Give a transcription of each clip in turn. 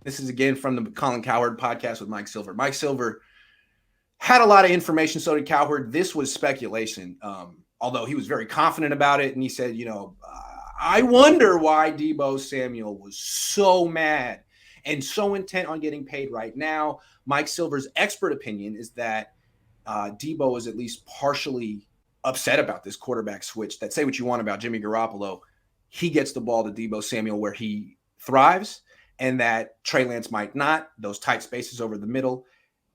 This is again from the Colin Cowherd podcast with Mike Silver. Mike Silver had a lot of information, so did Cowherd. This was speculation, although he was very confident about it. And he said, I wonder why Deebo Samuel was so mad and so intent on getting paid right now. Mike Silver's expert opinion is that Deebo is at least partially upset about this quarterback switch. That say what you want about Jimmy Garoppolo, he gets the ball to Deebo Samuel where he thrives, and that Trey Lance might not. Those tight spaces over the middle,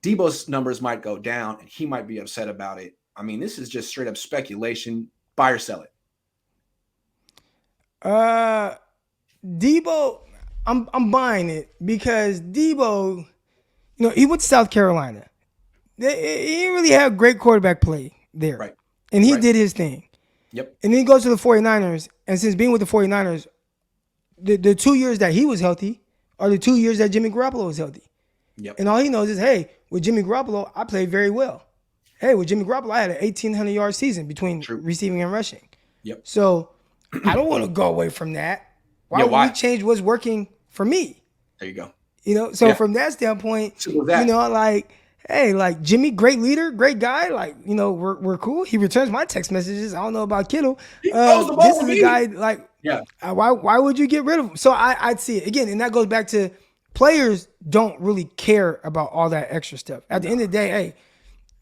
Deebo's numbers might go down, and he might be upset about it. I mean, this is just straight up speculation. Buy or sell it. Deebo, I'm buying it because Deebo, he went to South Carolina. He didn't really have great quarterback play there. Right. And he did his thing. Yep. And then he goes to the 49ers, and since being with the 49ers, the 2 years that he was healthy are the 2 years that Jimmy Garoppolo was healthy. Yep. And all he knows is, hey, with Jimmy Garoppolo, I played very well. Hey, with Jimmy Garoppolo, I had an 1,800-yard season between receiving and rushing. Yep. So I don't want to go away from that. Why would we change what's working for me? There you go. From that standpoint, that. Hey, Jimmy, great leader, great guy. We're cool. He returns my text messages. I don't know about Kittle. This is a guy why would you get rid of him? So I'd see it again, and that goes back to players don't really care about all that extra stuff. At the end of the day,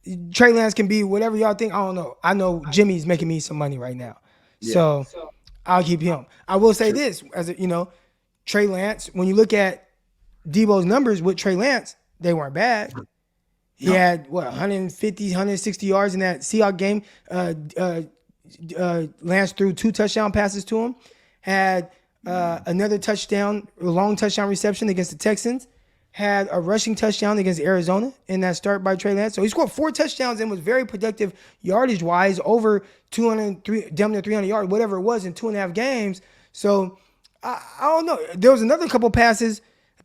hey, Trey Lance can be whatever y'all think. I don't know. I know Jimmy's making me some money right now, so I'll keep him. I will say this, Trey Lance. When you look at Deebo's numbers with Trey Lance, they weren't bad. He had 150, 160 yards in that Seahawks game. Lance threw 2 touchdown passes to him. Had another long touchdown reception against the Texans. Had a rushing touchdown against Arizona in that start by Trey Lance. So he scored 4 touchdowns and was very productive yardage-wise, over 200, damn near 300 yards, whatever it was, in 2.5 games. So I don't know. There was another couple passes. I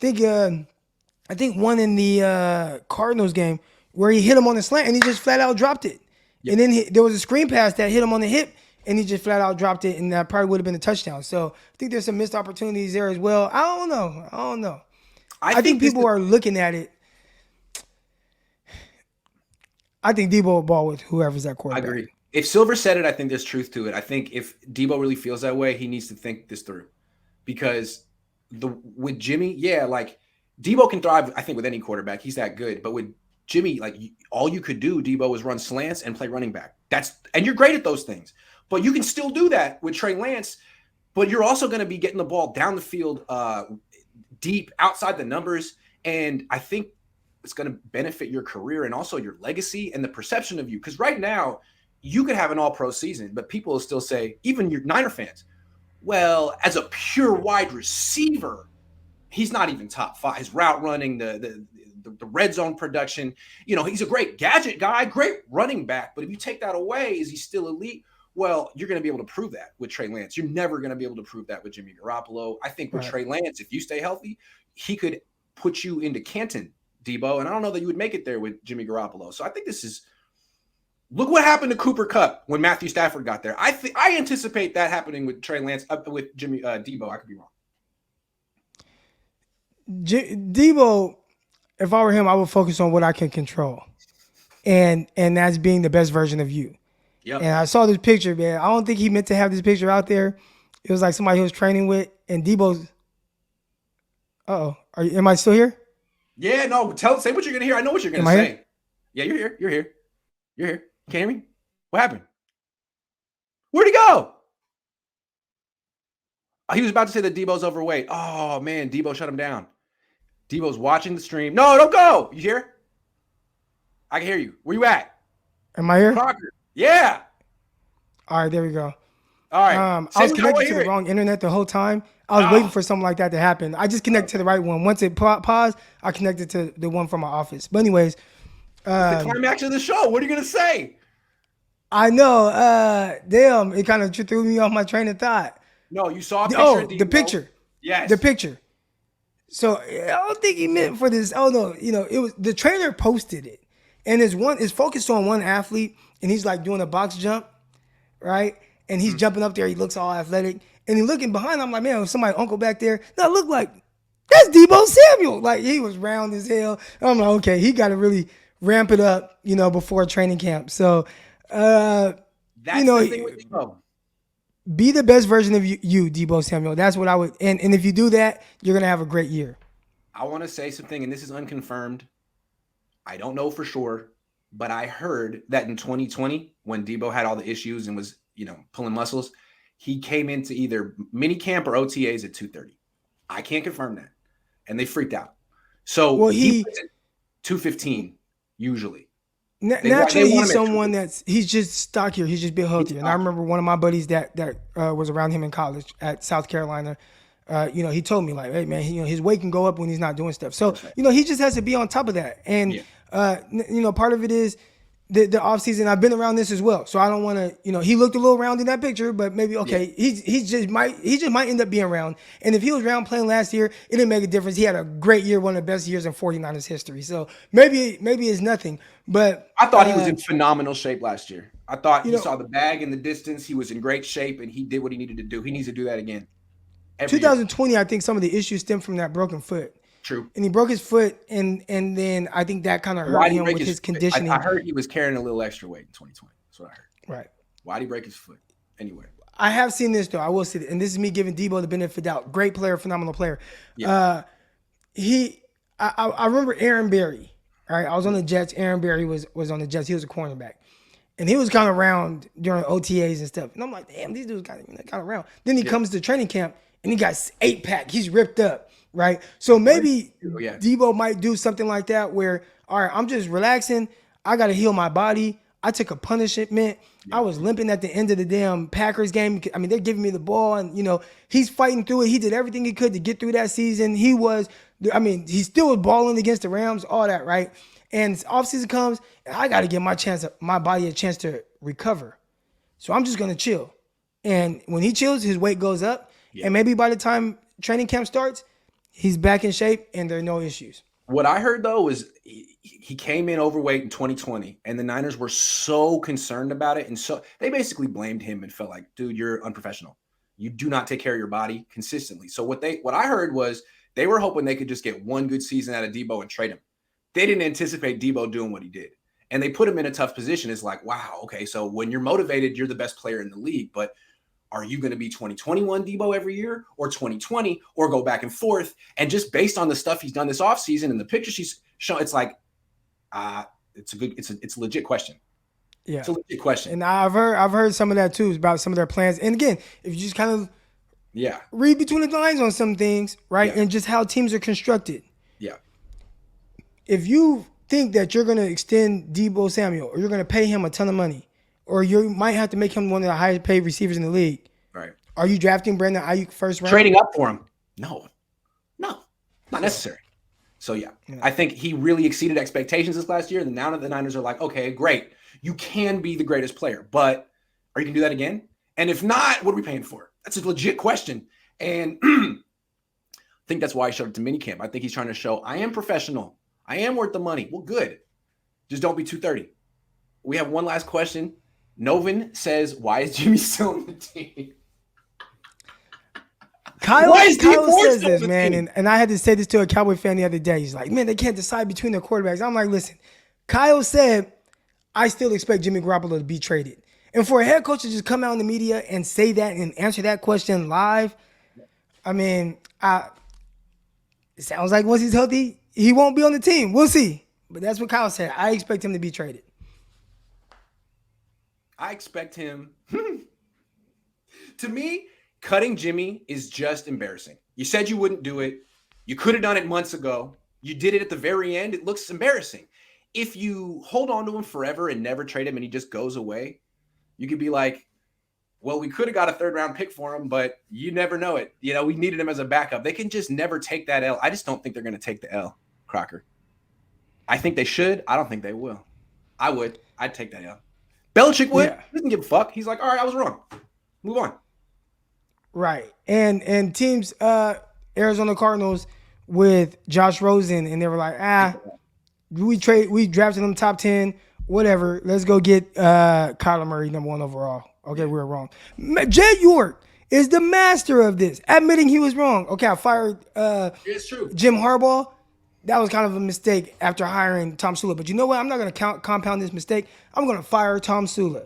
think one in the Cardinals game where he hit him on the slant and he just flat out dropped it. Yep. And then there was a screen pass that hit him on the hip and he just flat out dropped it, and that probably would have been a touchdown. So I think there's some missed opportunities there as well. I don't know. I think people are looking at it. I think Deebo will ball with whoever's that quarterback. I agree. If Silver said it, I think there's truth to it. I think if Deebo really feels that way, he needs to think this through. Because with Jimmy, Deebo can thrive, I think, with any quarterback. He's that good. But with Jimmy, all you could do, Deebo, was run slants and play running back. And you're great at those things. But you can still do that with Trey Lance. But you're also going to be getting the ball down the field deep, outside the numbers. And I think it's going to benefit your career and also your legacy and the perception of you. Because right now, you could have an all-pro season, but people will still say, even your Niner fans, well, as a pure wide receiver, he's not even top 5. His route running, the red zone production, he's a great gadget guy, great running back. But if you take that away, is he still elite? Well, you're going to be able to prove that with Trey Lance. You're never going to be able to prove that with Jimmy Garoppolo. I think with Trey Lance, if you stay healthy, he could put you into Canton, Deebo. And I don't know that you would make it there with Jimmy Garoppolo. So I think look what happened to Cooper Kupp when Matthew Stafford got there. I anticipate that happening with Trey Lance, with Jimmy Deebo. I could be wrong. Deebo, if I were him, I would focus on what I can control, and that's being the best version of you. Yep. And I saw this picture, man. I don't think he meant to have this picture out there. It was like somebody he was training with, and Deebo's. Am I still here? Yeah, no. Say what you're gonna hear. I know what you're gonna say. Here? Yeah, you're here. You're here. You're here. Can't hear me? What happened? Where'd he go? He was about to say that Deebo's overweight. Oh man, Deebo shut him down. Deebo's watching the stream. No, don't go. You hear? I can hear you. Where you at? Am I here? Crocker. Yeah. All right, there we go. All right. I was connected to the wrong internet the whole time. I was waiting for something like that to happen. I just connected to the right one. Once it paused, I connected to the one from my office. But anyways. The climax of the show. What are you going to say? I know. Damn, it kind of threw me off my train of thought. No, you saw a picture. The picture. Yes. The picture. So I don't think he meant for this. Oh no, it was the trainer posted it. And it's focused on one athlete, and he's like doing a box jump, right? And he's jumping up there. He looks all athletic. And he looking behind. I'm like, man, was somebody uncle back there? No, it looked like That's Deebo Samuel. Like, he was round as hell. I'm like, okay, he got to really ramp it up, before training camp. So, you That's know, the thing with Deebo. be the best version of you, Deebo Samuel. That's what I would. And if you do that, you're gonna have a great year. I want to say something, and this is unconfirmed. I don't know for sure, but I heard that in 2020, when Deebo had all the issues and was, pulling muscles, he came into either mini camp or OTAs at 2:30. I can't confirm that. And they freaked out. So Well, he was at 2:15 usually. naturally, want he's him at someone 2:15. he's just stockier. He's just built He's healthier. And I stocky. remember one of my buddies that was around him in college at South Carolina. He told me like, hey man, his weight can go up when he's not doing stuff. So he just has to be on top of that. And Yeah. part of it is the off season. I've been around this as well, so I don't want to. He looked a little round in that picture, but maybe okay. He just might end up being round. And if he was round playing last year, it didn't make a difference. He had a great year, one of the best years in 49ers history. So maybe it's nothing. But I thought he was in phenomenal shape last year. I thought you he know, saw the bag in the distance. He was in great shape, and he did what he needed to do. He needs to do that again every year. 2020, I think some of the issues stem from that broken foot. True. And he broke his foot, and then I think that kind of hurt Why did he him break with his foot? conditioning. I heard he was carrying a little extra weight in 2020. That's what I heard. Right. Why did he break his foot? Anyway. I have seen this though. I will say, and this is me giving Deebo the benefit of the doubt. Great player, phenomenal player. Yeah. I remember Aaron Berry. All right, I was on the Jets. Aaron Berry was on the Jets. He was a cornerback, and he was kind of round during OTAs and stuff. And I'm like, damn, these dudes kind of round. Then he comes to training camp and he got 8-pack. He's ripped up, right? So maybe Deebo might do something like that where, all right, I'm just relaxing. I got to heal my body. I took a punishment. I was limping at the end of the damn Packers game. I mean, they're giving me the ball, and he's fighting through it. He did everything he could to get through that season. He still was balling against the Rams, all that, right? And offseason comes, and I got to give my body a chance to recover. So I'm just gonna chill. And when he chills, his weight goes up, and maybe by the time training camp starts, he's back in shape, and there are no issues. What I heard though was he came in overweight in 2020, and the Niners were so concerned about it, and so they basically blamed him and felt like, dude, you're unprofessional. You do not take care of your body consistently. So what I heard was they were hoping they could just get one good season out of Deebo and trade him. They didn't anticipate Deebo doing what he did, and they put him in a tough position. It's like, wow, okay, so when you're motivated, you're the best player in the league, but are you going to be 2021 Deebo every year or 2020 or go back and forth? And just based on the stuff he's done this offseason and the pictures she's shown, it's like, it's a legit question. Yeah. It's a legit question. And I've heard some of that too about some of their plans. And again, if you just kind of read between the lines on some things, right? And just how teams are constructed. Yeah. If you think that you're going to extend Deebo Samuel or you're going to pay him a ton of money, or you might have to make him one of the highest paid receivers in the league. Right. Are you drafting Brandon Ayuk first round? Trading up for him? No, not necessary. So I think he really exceeded expectations this last year. And now that the Niners are like, okay, great, you can be the greatest player, but are you gonna do that again? And if not, what are we paying for? That's a legit question. And I think that's why I showed up to minicamp. I think he's trying to show I am professional. I am worth the money. Well, good. Just don't be 230. We have one last question. Novin says, why is Jimmy still on the team? Kyle says this, man, and I had to say this to a Cowboy fan the other day. He's like, man, they can't decide between their quarterbacks. I'm like, listen, Kyle said, I still expect Jimmy Garoppolo to be traded. And for a head coach to just come out in the media and say that and answer that question live, I mean, it sounds like once he's healthy, he won't be on the team. We'll see. But that's what Kyle said. I expect him to be traded. I expect him. To me, cutting Jimmy is just embarrassing. You said you wouldn't do it. You could have done it months ago. You did it at the very end. It looks embarrassing. If you hold on to him forever and never trade him and he just goes away, you could be like, well, we could have got a third-round pick for him, but you never know it. We needed him as a backup. They can just never take that L. I just don't think they're going to take the L, Crocker. I think they should. I don't think they will. I would. I'd take that L. Belichick would. Yeah. He doesn't give a fuck. He's like, all right, I was wrong. Move on. Right. And teams, Arizona Cardinals with Josh Rosen, and they were like, we drafted him top 10, whatever. Let's go get Kyler Murray, number 1 overall. Okay, we were wrong. Jed York is the master of this, admitting he was wrong. Okay, I fired It's true. Jim Harbaugh. That was kind of a mistake after hiring Tom Sula. But you know what? I'm not going to compound this mistake. I'm going to fire Tom Sula,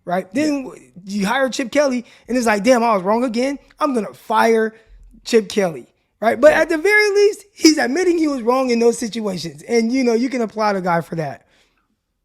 right? Then you hire Chip Kelly, and it's like, damn, I was wrong again. I'm going to fire Chip Kelly, right? But at the very least, he's admitting he was wrong in those situations. And, you can applaud a guy for that.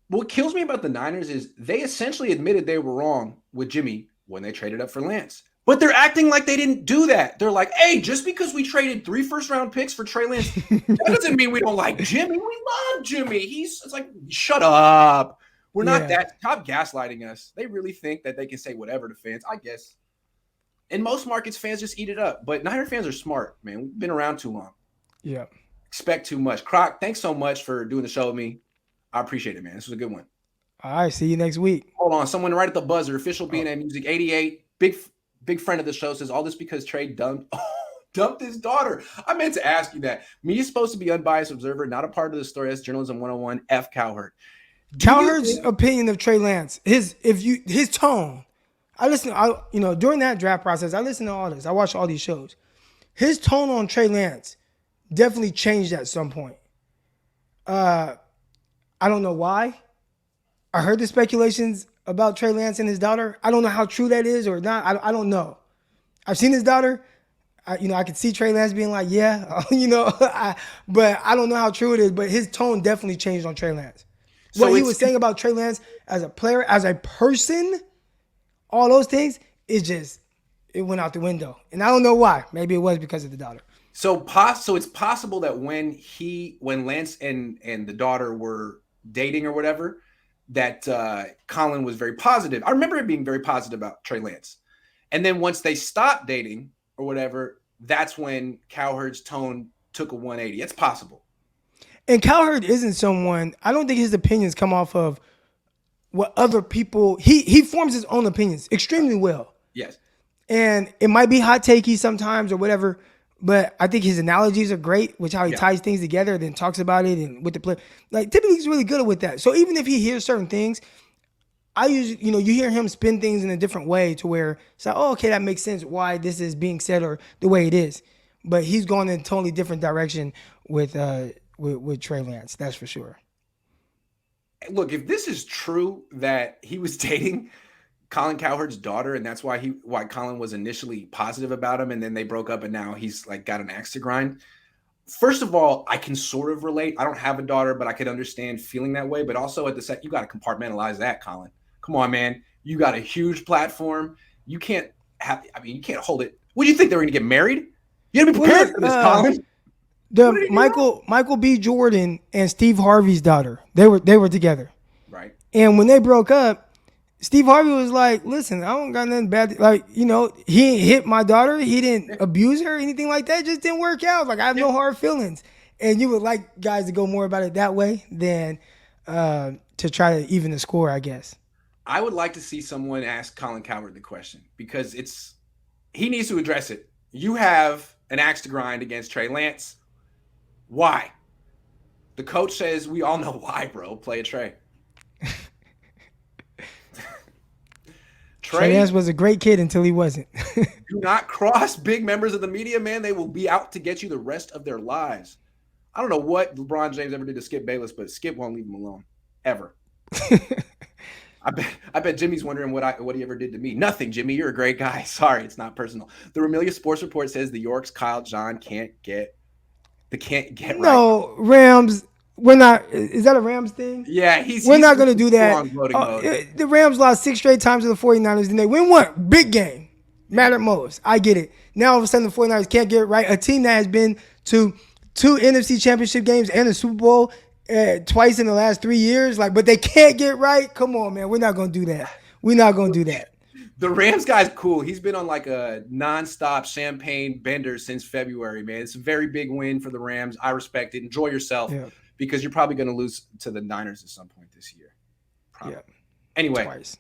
What kills me about the Niners is they essentially admitted they were wrong with Jimmy when they traded up for Lance. But they're acting like they didn't do that. They're like, hey, just because we traded 3 first-round picks for Trey Lance, that doesn't mean we don't like Jimmy. We love Jimmy. It's like, shut up. We're not that. Stop gaslighting us. They really think that they can say whatever to fans, I guess. In most markets, fans just eat it up. But Niner fans are smart, man. We've been around too long. Yeah. Expect too much. Croc, thanks so much for doing the show with me. I appreciate it, man. This was a good one. All right. See you next week. Hold on. Someone right at the buzzer. Official B&A Music 88. Big friend of the show says all this because Trey dumped his daughter. I meant to ask you that. Me is supposed to be unbiased observer, not a part of the story. That's Journalism 101. F. Cowherd. Cowherd's opinion of Trey Lance, his tone. During that draft process, I listened to all this. I watched all these shows. His tone on Trey Lance definitely changed at some point. I don't know why. I heard the speculations about Trey Lance and his daughter. I don't know how true that is or not. I don't know. I've seen his daughter. I could see Trey Lance being like, yeah, but I don't know how true it is. But his tone definitely changed on Trey Lance. What he was saying about Trey Lance as a player, as a person, all those things, it went out the window. And I don't know why. Maybe it was because of the daughter. So it's possible that when Lance and the daughter were dating or whatever, that Colin was very positive. I remember him being very positive about Trey Lance. And then once they stopped dating or whatever, that's when Cowherd's tone took a 180. It's possible. And Cowherd isn't someone, I don't think his opinions come off of what other people, he forms his own opinions extremely well. Yes. And it might be hot takey sometimes or whatever, but I think his analogies are great, which how he ties things together, then talks about it and with the play. Like typically he's really good with that. So even if he hears certain things, I usually, you hear him spin things in a different way to where it's like, oh, okay, that makes sense why this is being said or the way it is. But he's going in a totally different direction with Trey Lance, that's for sure. Look, if this is true that he was dating Colin Cowherd's daughter, and that's why Colin was initially positive about him, and then they broke up, and now he's like got an axe to grind. First of all, I can sort of relate. I don't have a daughter, but I could understand feeling that way. But also at the set, you got to compartmentalize that, Colin. Come on, man. You got a huge platform. You can't hold it. What do you think they were going to get married? You got to be prepared for this, Colin. Michael B. Jordan and Steve Harvey's daughter, they were together. Right. And when they broke up, Steve Harvey was like, listen, I don't got nothing bad. Like, he didn't hit my daughter. He didn't abuse her, anything like that. It just didn't work out. Like, I have no hard feelings. And you would like guys to go more about it that way than to try to even the score, I guess. I would like to see someone ask Colin Cowherd the question because he needs to address it. You have an axe to grind against Trey Lance. Why? The coach says we all know why, bro. Play a Trey. Trey Lance was a great kid until he wasn't. Do not cross big members of the media, man. They will be out to get you the rest of their lives. I don't know what LeBron James ever did to Skip Bayless, but Skip won't leave him alone ever. I bet Jimmy's wondering what he ever did to me. Nothing, Jimmy. You're a great guy. Sorry, it's not personal. The Ramelia Sports Report says the Yorks, Kyle John can't get right. No, Rams. We're not. Is that a Rams thing? Yeah, we're not going to do that. The Rams lost 6 straight times to the 49ers, and they win one big game. Mattered most. I get it. Now all of a sudden the 49ers can't get it right. A team that has been to 2 NFC Championship games and a Super Bowl twice in the last 3 years, but they can't get right. Come on, man. We're not going to do that. We're not going to do that. The Rams guy's cool. He's been on like a nonstop champagne bender since February, man. It's a very big win for the Rams. I respect it. Enjoy yourself. Yeah. Because you're probably going to lose to the Niners at some point this year. Probably. Yeah. Anyway. Twice.